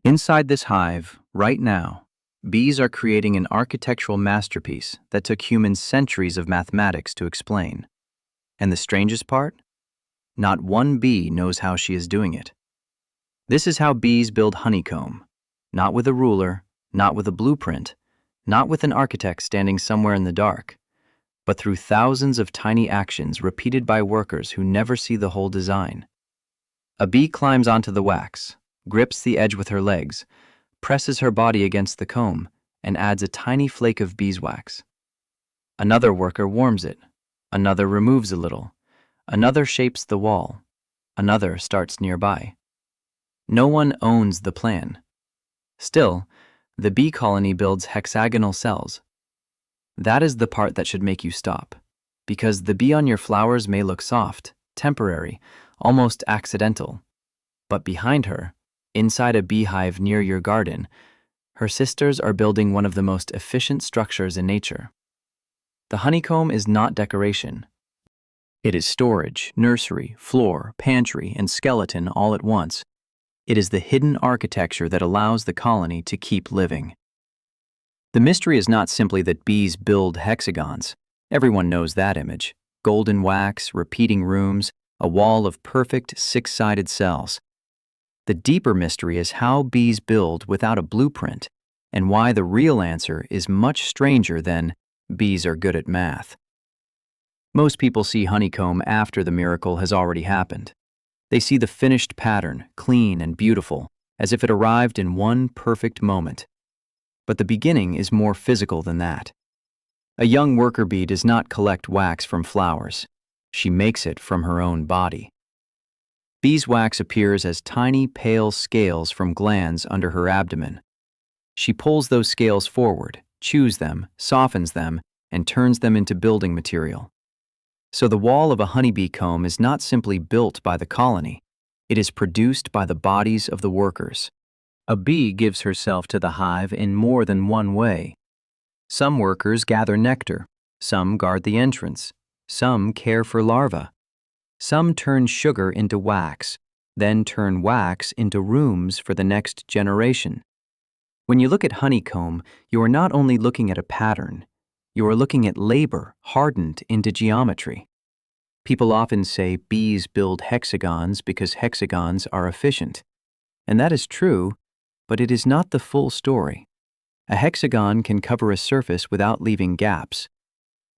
Inside this hive, right now, bees are creating an architectural masterpiece that took humans centuries of mathematics to explain. And the strangest part? Not one bee knows how she is doing it. This is how bees build honeycomb. Not with a ruler, not with a blueprint, not with an architect standing somewhere in the dark, but through thousands of tiny actions repeated by workers who never see the whole design. A bee climbs onto the wax, grips the edge with her legs, presses her body against the comb, and adds a tiny flake of beeswax. Another worker warms it. Another removes a little. Another shapes the wall. Another starts nearby. No one owns the plan. Still, the bee colony builds hexagonal cells. That is the part that should make you stop, because the bee on your flowers may look soft, temporary, almost accidental. But behind her, inside a beehive near your garden, her sisters are building one of the most efficient structures in nature. The honeycomb is not decoration. It is storage, nursery, floor, pantry, and skeleton all at once. It is the hidden architecture that allows the colony to keep living. The mystery is not simply that bees build hexagons. Everyone knows that image. Golden wax, repeating rooms, a wall of perfect six-sided cells. The deeper mystery is how bees build without a blueprint, and why the real answer is much stranger than bees are good at math. Most people see honeycomb after the miracle has already happened. They see the finished pattern, clean and beautiful, as if it arrived in one perfect moment. But the beginning is more physical than that. A young worker bee does not collect wax from flowers. She makes it from her own body. Beeswax appears as tiny, pale scales from glands under her abdomen. She pulls those scales forward, chews them, softens them, and turns them into building material. So the wall of a honeybee comb is not simply built by the colony. It is produced by the bodies of the workers. A bee gives herself to the hive in more than one way. Some workers gather nectar. Some guard the entrance. Some care for larvae. Some turn sugar into wax, then turn wax into rooms for the next generation. When you look at honeycomb, you are not only looking at a pattern, you are looking at labor hardened into geometry. People often say bees build hexagons because hexagons are efficient. And that is true, but it is not the full story. A hexagon can cover a surface without leaving gaps.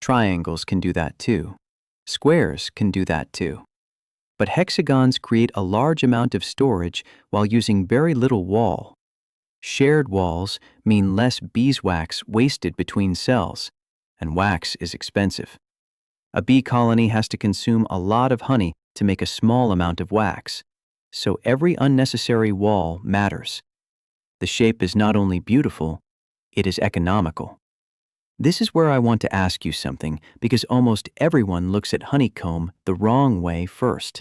Triangles can do that too. Squares can do that too. But hexagons create a large amount of storage while using very little wall. Shared walls mean less beeswax wasted between cells, and wax is expensive. A bee colony has to consume a lot of honey to make a small amount of wax, so every unnecessary wall matters. The shape is not only beautiful, it is economical. This is where I want to ask you something, because almost everyone looks at honeycomb the wrong way first.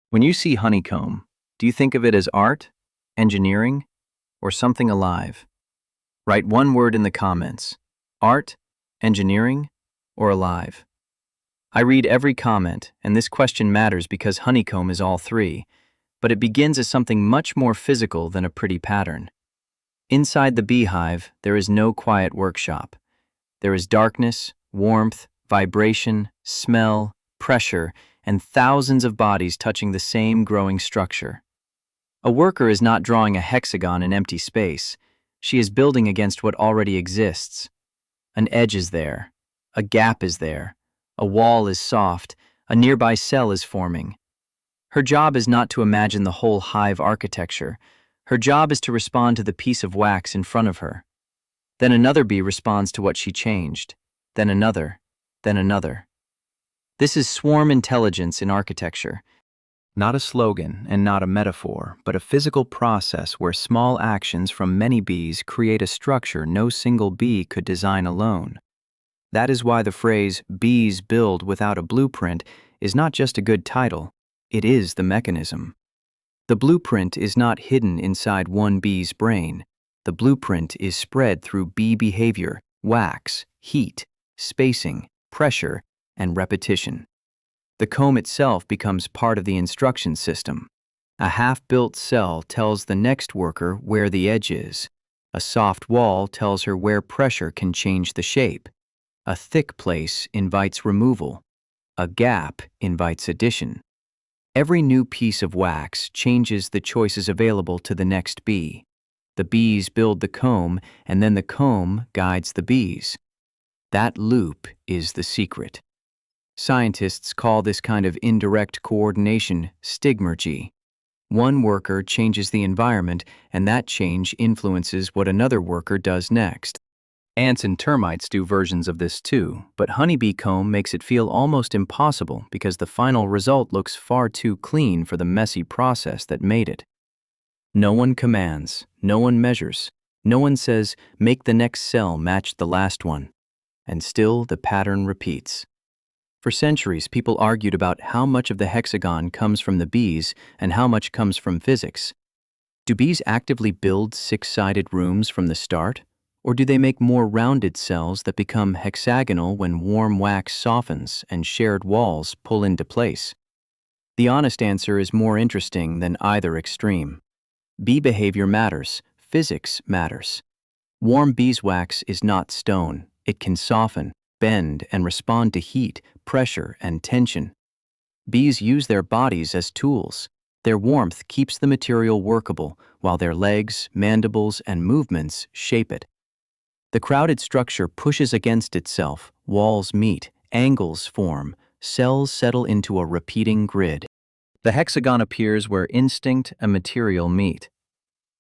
When you see honeycomb, do you think of it as art, engineering, or something alive? Write one word in the comments: art, engineering, or alive. I read every comment, and this question matters because honeycomb is all three, but it begins as something much more physical than a pretty pattern. Inside the beehive, there is no quiet workshop. There is darkness, warmth, vibration, smell, pressure, and thousands of bodies touching the same growing structure. A worker is not drawing a hexagon in empty space. She is building against what already exists. An edge is there. A gap is there. A wall is soft. A nearby cell is forming. Her job is not to imagine the whole hive architecture. Her job is to respond to the piece of wax in front of her. Then another bee responds to what she changed. Then another. Then another. This is swarm intelligence in architecture. Not a slogan and not a metaphor, but a physical process where small actions from many bees create a structure no single bee could design alone. That is why the phrase, "bees build without a blueprint," is not just a good title, it is the mechanism. The blueprint is not hidden inside one bee's brain. The blueprint is spread through bee behavior, wax, heat, spacing, pressure, and repetition. The comb itself becomes part of the instruction system. A half-built cell tells the next worker where the edge is. A soft wall tells her where pressure can change the shape. A thick place invites removal. A gap invites addition. Every new piece of wax changes the choices available to the next bee. The bees build the comb, and then the comb guides the bees. That loop is the secret. Scientists call this kind of indirect coordination stigmergy. One worker changes the environment, and that change influences what another worker does next. Ants and termites do versions of this too, but honeybee comb makes it feel almost impossible because the final result looks far too clean for the messy process that made it. No one commands, no one measures, no one says, make the next cell match the last one. And still the pattern repeats. For centuries, people argued about how much of the hexagon comes from the bees and how much comes from physics. Do bees actively build six-sided rooms from the start? Or do they make more rounded cells that become hexagonal when warm wax softens and shared walls pull into place? The honest answer is more interesting than either extreme. Bee behavior matters. Physics matters. Warm beeswax is not stone. It can soften, bend, and respond to heat, pressure, and tension. Bees use their bodies as tools. Their warmth keeps the material workable, while their legs, mandibles, and movements shape it. The crowded structure pushes against itself, walls meet, angles form, cells settle into a repeating grid. The hexagon appears where instinct and material meet.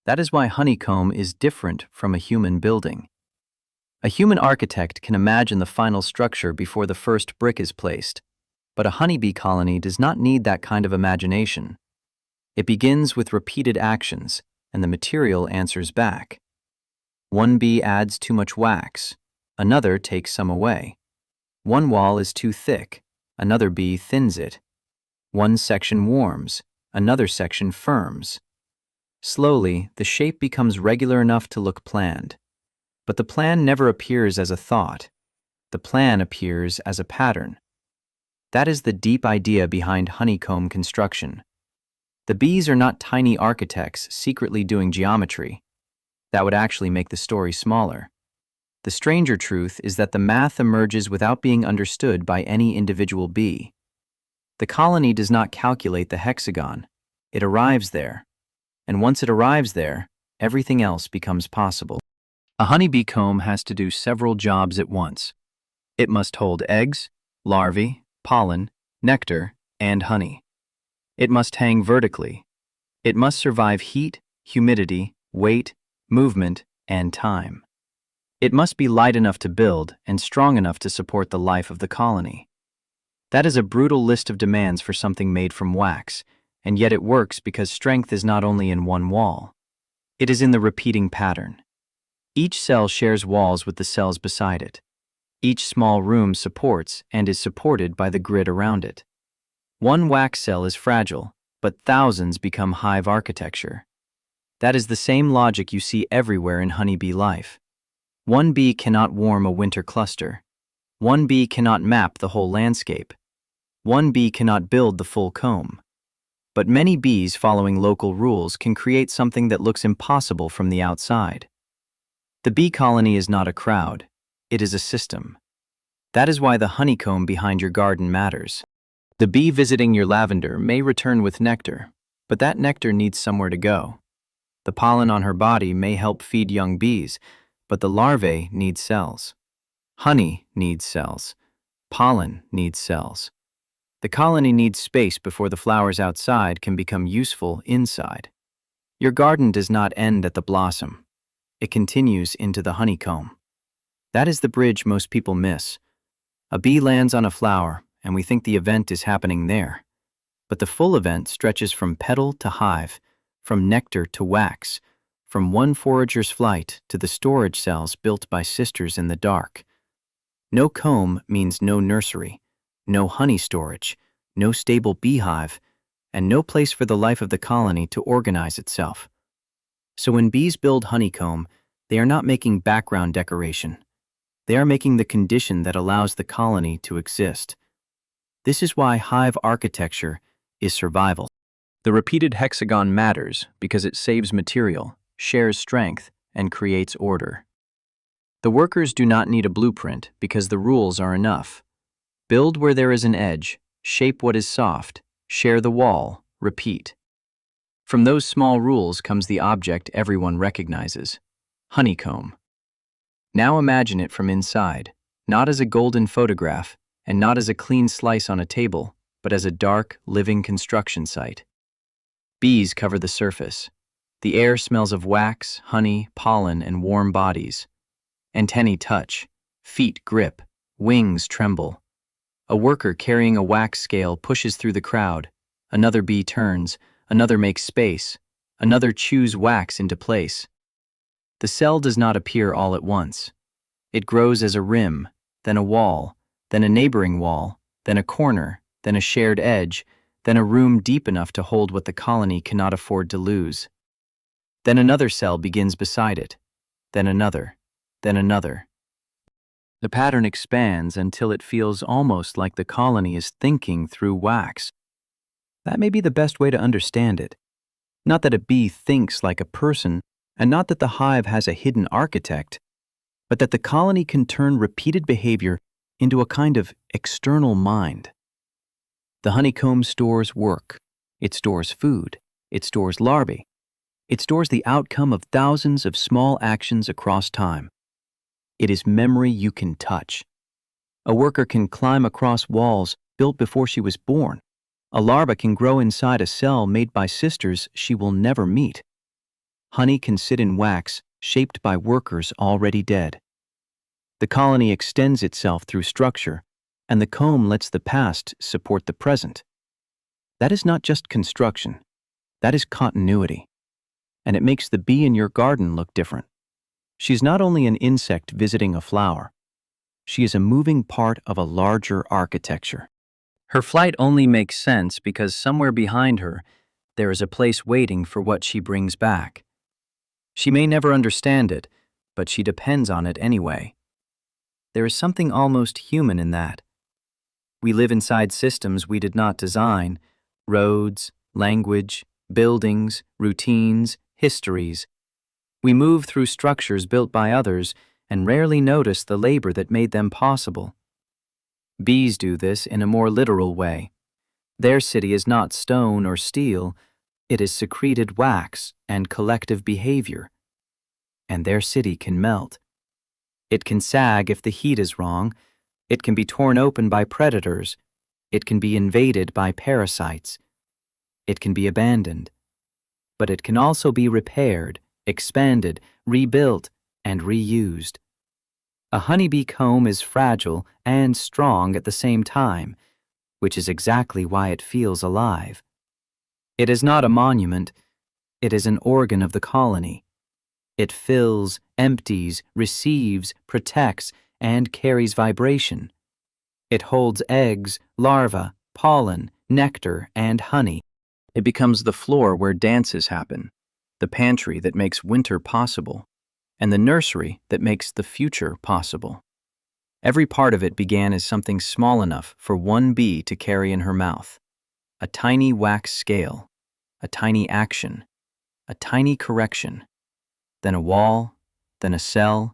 That is why honeycomb is different from a human building. A human architect can imagine the final structure before the first brick is placed, but a honeybee colony does not need that kind of imagination. It begins with repeated actions, and the material answers back. One bee adds too much wax, another takes some away. One wall is too thick, another bee thins it. One section warms, another section firms. Slowly, the shape becomes regular enough to look planned. But the plan never appears as a thought. The plan appears as a pattern. That is the deep idea behind honeycomb construction. The bees are not tiny architects secretly doing geometry. That would actually make the story smaller. The stranger truth is that the math emerges without being understood by any individual bee. The colony does not calculate the hexagon. It arrives there. And once it arrives there, everything else becomes possible. A honeybee comb has to do several jobs at once. It must hold eggs, larvae, pollen, nectar, and honey. It must hang vertically. It must survive heat, humidity, weight, movement, and time. It must be light enough to build and strong enough to support the life of the colony. That is a brutal list of demands for something made from wax, and yet it works because strength is not only in one wall. It is in the repeating pattern. Each cell shares walls with the cells beside it. Each small room supports and is supported by the grid around it. One wax cell is fragile, but thousands become hive architecture. That is the same logic you see everywhere in honeybee life. One bee cannot warm a winter cluster. One bee cannot map the whole landscape. One bee cannot build the full comb. But many bees following local rules can create something that looks impossible from the outside. The bee colony is not a crowd. It is a system. That is why the honeycomb behind your garden matters. The bee visiting your lavender may return with nectar, but that nectar needs somewhere to go. The pollen on her body may help feed young bees, but the larvae need cells. Honey needs cells. Pollen needs cells. The colony needs space before the flowers outside can become useful inside. Your garden does not end at the blossom. It continues into the honeycomb. That is the bridge most people miss. A bee lands on a flower, and we think the event is happening there. But the full event stretches from petal to hive, from nectar to wax, from one forager's flight to the storage cells built by sisters in the dark. No comb means no nursery, no honey storage, no stable beehive, and no place for the life of the colony to organize itself. So when bees build honeycomb, they are not making background decoration. They are making the condition that allows the colony to exist. This is why hive architecture is survival. The repeated hexagon matters because it saves material, shares strength, and creates order. The workers do not need a blueprint because the rules are enough. Build where there is an edge, shape what is soft, share the wall, repeat. From those small rules comes the object everyone recognizes: honeycomb. Now imagine it from inside, not as a golden photograph and not as a clean slice on a table, but as a dark, living construction site. Bees cover the surface. The air smells of wax, honey, pollen, and warm bodies. Antennae touch, feet grip, wings tremble. A worker carrying a wax scale pushes through the crowd. Another bee turns, another makes space, another chews wax into place. The cell does not appear all at once. It grows as a rim, then a wall, then a neighboring wall, then a corner, then a shared edge, then a room deep enough to hold what the colony cannot afford to lose. Then another cell begins beside it, then another, then another. The pattern expands until it feels almost like the colony is thinking through wax. That may be the best way to understand it. Not that a bee thinks like a person, and not that the hive has a hidden architect, but that the colony can turn repeated behavior into a kind of external mind. The honeycomb stores work. It stores food. It stores larvae. It stores the outcome of thousands of small actions across time. It is memory you can touch. A worker can climb across walls built before she was born. A larva can grow inside a cell made by sisters she will never meet. Honey can sit in wax shaped by workers already dead. The colony extends itself through structure, and the comb lets the past support the present. That is not just construction. That is continuity. And it makes the bee in your garden look different. She's not only an insect visiting a flower. She is a moving part of a larger architecture. Her flight only makes sense because somewhere behind her, there is a place waiting for what she brings back. She may never understand it, but she depends on it anyway. There is something almost human in that. We live inside systems we did not design: roads, language, buildings, routines, histories. We move through structures built by others and rarely notice the labor that made them possible. Bees do this in a more literal way. Their city is not stone or steel, it is secreted wax and collective behavior. And their city can melt. It can sag if the heat is wrong. It can be torn open by predators. It can be invaded by parasites. It can be abandoned. But it can also be repaired, expanded, rebuilt, and reused. A honeybee comb is fragile and strong at the same time, which is exactly why it feels alive. It is not a monument. It is an organ of the colony. It fills, empties, receives, protects, and carries vibration. It holds eggs, larvae, pollen, nectar, and honey. It becomes the floor where dances happen, the pantry that makes winter possible, and the nursery that makes the future possible. Every part of it began as something small enough for one bee to carry in her mouth. A tiny wax scale, a tiny action, a tiny correction. Then a wall, then a cell,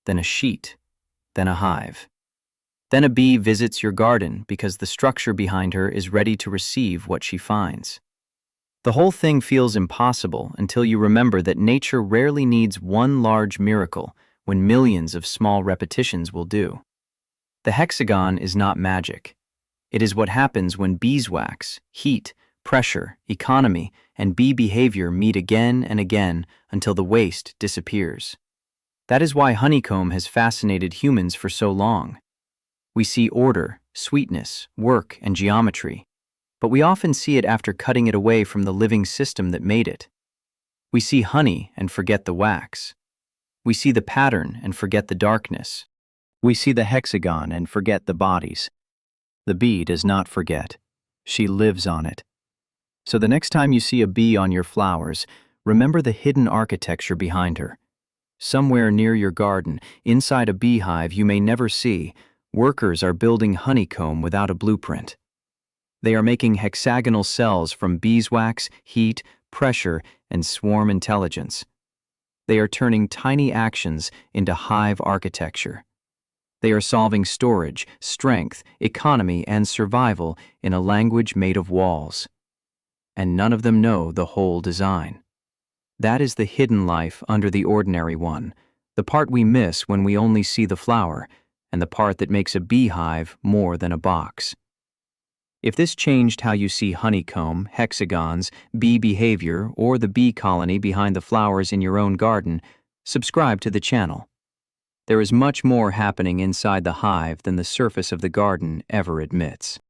then a sheet, then a hive. Then a bee visits your garden because the structure behind her is ready to receive what she finds. The whole thing feels impossible until you remember that nature rarely needs one large miracle when millions of small repetitions will do. The hexagon is not magic. It is what happens when beeswax, heat, pressure, economy, and bee behavior meet again and again until the waste disappears. That is why honeycomb has fascinated humans for so long. We see order, sweetness, work, and geometry, but we often see it after cutting it away from the living system that made it. We see honey and forget the wax. We see the pattern and forget the darkness. We see the hexagon and forget the bodies. The bee does not forget. She lives on it. So the next time you see a bee on your flowers, remember the hidden architecture behind her. Somewhere near your garden, inside a beehive you may never see, workers are building honeycomb without a blueprint. They are making hexagonal cells from beeswax, heat, pressure, and swarm intelligence. They are turning tiny actions into hive architecture. They are solving storage, strength, economy, and survival in a language made of walls. And none of them know the whole design. That is the hidden life under the ordinary one, the part we miss when we only see the flower, and the part that makes a beehive more than a box. If this changed how you see honeycomb, hexagons, bee behavior, or the bee colony behind the flowers in your own garden, subscribe to the channel. There is much more happening inside the hive than the surface of the garden ever admits.